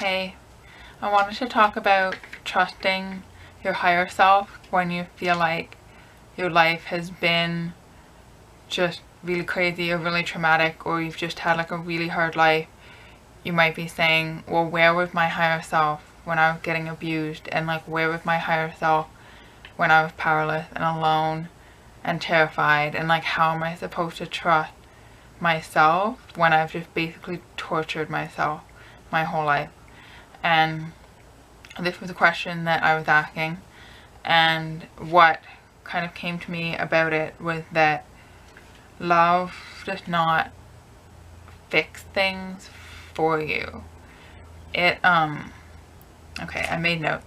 Hey, I wanted to talk about trusting your higher self when you feel like your life has been just really crazy or really traumatic, or you've just had like a really hard life. You might be saying, well, where was my higher self when I was getting abused? And like, where was my higher self when I was powerless and alone and terrified? And like, how am I supposed to trust myself when I've just basically tortured myself my whole life? And this was a question that I was asking, and what kind of came to me about it was that love does not fix things for you. Okay, I made note.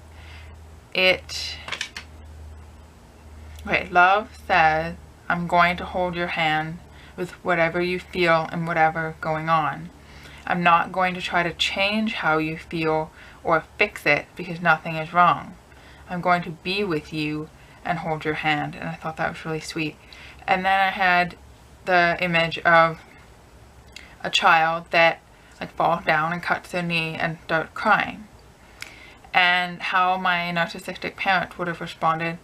Love says, I'm going to hold your hand with whatever you feel and whatever going on. I'm not going to try to change how you feel or fix it because nothing is wrong. I'm going to be with you and hold your hand. And I thought that was really sweet. And then I had the image of a child that like falls down and cuts their knee and starts crying. And how my narcissistic parent would have responded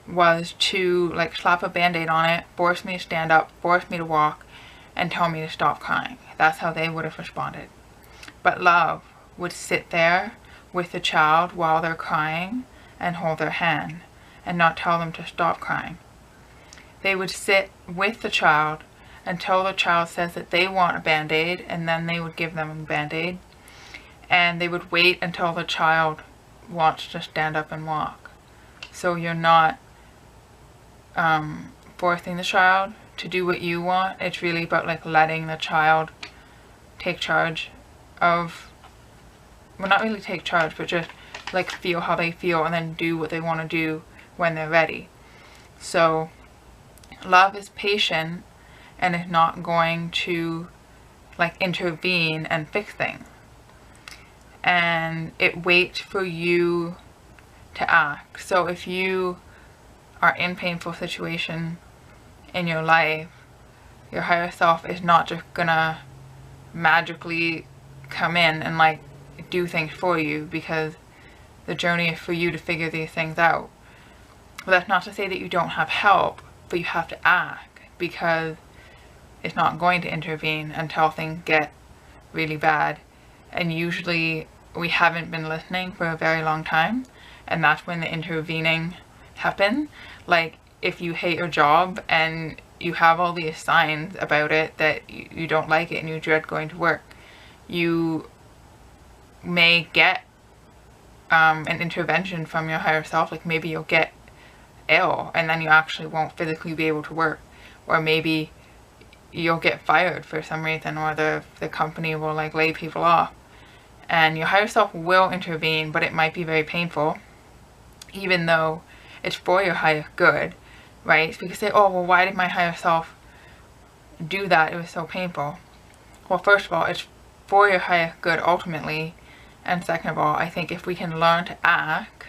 was to like slap a band-aid on it, force me to stand up, force me to walk, and tell me to stop crying. That's how they would have responded. But love would sit there with the child while they're crying and hold their hand and not tell them to stop crying. They would sit with the child until the child says that they want a band-aid, and then they would give them a band-aid. And they would wait until the child wants to stand up and walk. So you're not forcing the child to do what you want. It's really about like letting the child take charge of, well, not really take charge, but just like feel how they feel and then do what they want to do when they're ready. So love is patient and is not going to like intervene and fix things. And it waits for you to act. So if you are in painful situation in your life, your higher self is not just gonna magically come in and like do things for you, because the journey is for you to figure these things out. But that's not to say that you don't have help, but you have to act, because it's not going to intervene until things get really bad. And usually we haven't been listening for a very long time, and that's when the intervening happens. Like if you hate your job and you have all these signs about it that you don't like it and you dread going to work, you may get an intervention from your higher self. Like maybe you'll get ill and then you actually won't physically be able to work, or maybe you'll get fired for some reason, or the company will like lay people off, and your higher self will intervene, but it might be very painful, even though it's for your higher good, right? So you can say, oh, well, why did my higher self do that? It was so painful. Well, first of all, it's for your higher good ultimately. And second of all, I think if we can learn to act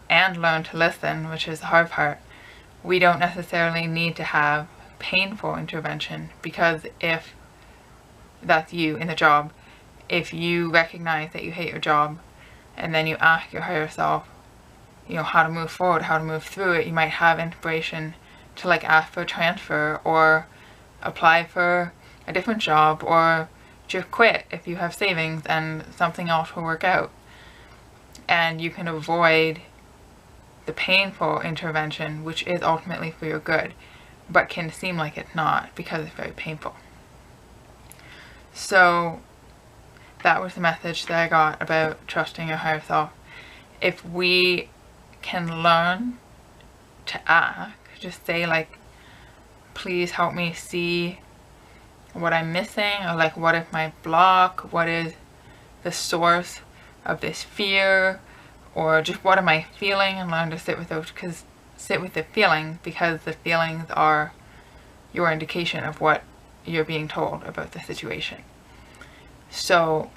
and learn to listen, which is the hard part, we don't necessarily need to have painful intervention. Because if that's you in the job, if you recognize that you hate your job and then you ask your higher self, you know, how to move forward, how to move through it, you might have inspiration to like ask for a transfer or apply for a different job, or just quit if you have savings and something else will work out. And you can avoid the painful intervention, which is ultimately for your good, but can seem like it's not because it's very painful. So that was the message that I got about trusting your higher self. If we can learn to act, just say like, please help me see what I'm missing, or like what is my block, what is the source of this fear, or just what am I feeling, and learn to sit with those, because sit with the feelings, because the feelings are your indication of what you're being told about the situation. So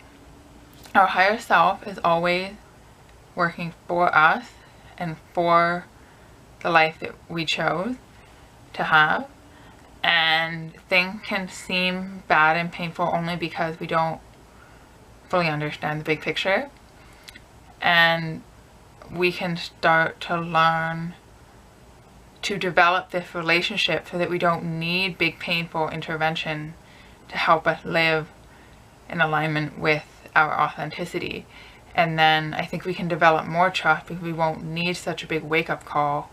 our higher self is always working for us and for the life that we chose to have. And things can seem bad and painful only because we don't fully understand the big picture, and we can start to learn to develop this relationship so that we don't need big painful intervention to help us live in alignment with our authenticity. And then I think we can develop more trust because we won't need such a big wake-up call,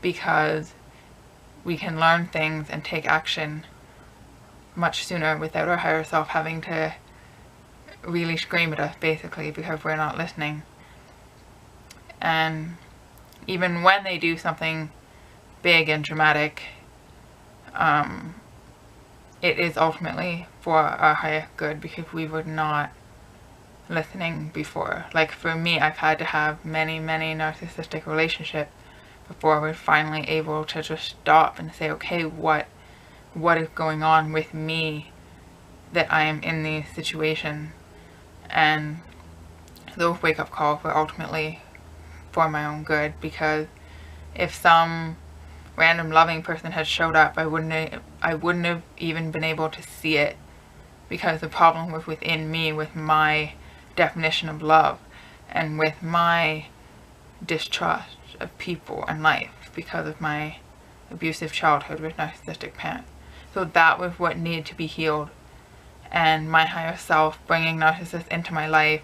because we can learn things and take action much sooner without our higher self having to really scream at us, basically, because we're not listening. And even when they do something big and dramatic, it is ultimately for our higher good, because we were not listening before. Like for me, I've had to have many narcissistic relationships before we're finally able to just stop and say, okay, what is going on with me that I am in these situations? And those wake-up calls were ultimately for my own good, because if some random loving person had showed up, I wouldn't have even been able to see it, because the problem was within me, with my definition of love and with my distrust of people and life because of my abusive childhood with narcissistic parents. So that was what needed to be healed, and my higher self bringing narcissists into my life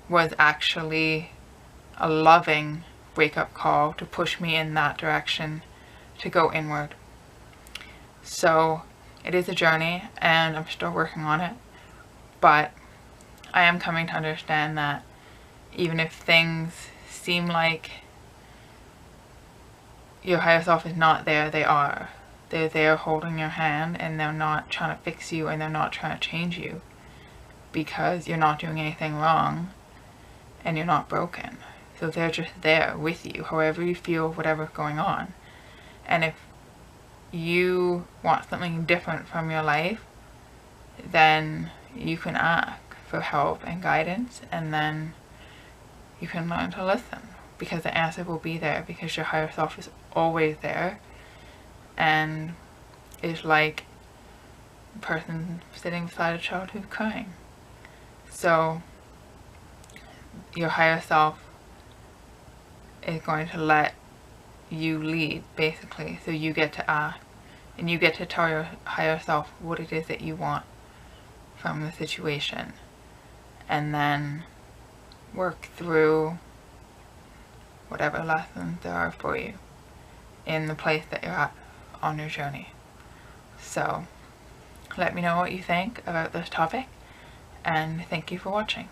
was actually a loving wake-up call to push me in that direction, to go inward. So it is a journey, and I'm still working on it, but I am coming to understand that even if things seem like your higher self is not there, they are. They're there holding your hand, and they're not trying to fix you, and they're not trying to change you, because you're not doing anything wrong and you're not broken. So they're just there with you, however you feel, whatever's going on. And if you want something different from your life, then you can ask for help and guidance, and then you can learn to listen, because the answer will be there, because your higher self is always there, and is like a person sitting beside a child who's crying. So your higher self is going to let you lead, basically. So you get to ask, and you get to tell your higher self what it is that you want from the situation, and then work through whatever lessons there are for you in the place that you're at on your journey. So let me know what you think about this topic, and thank you for watching.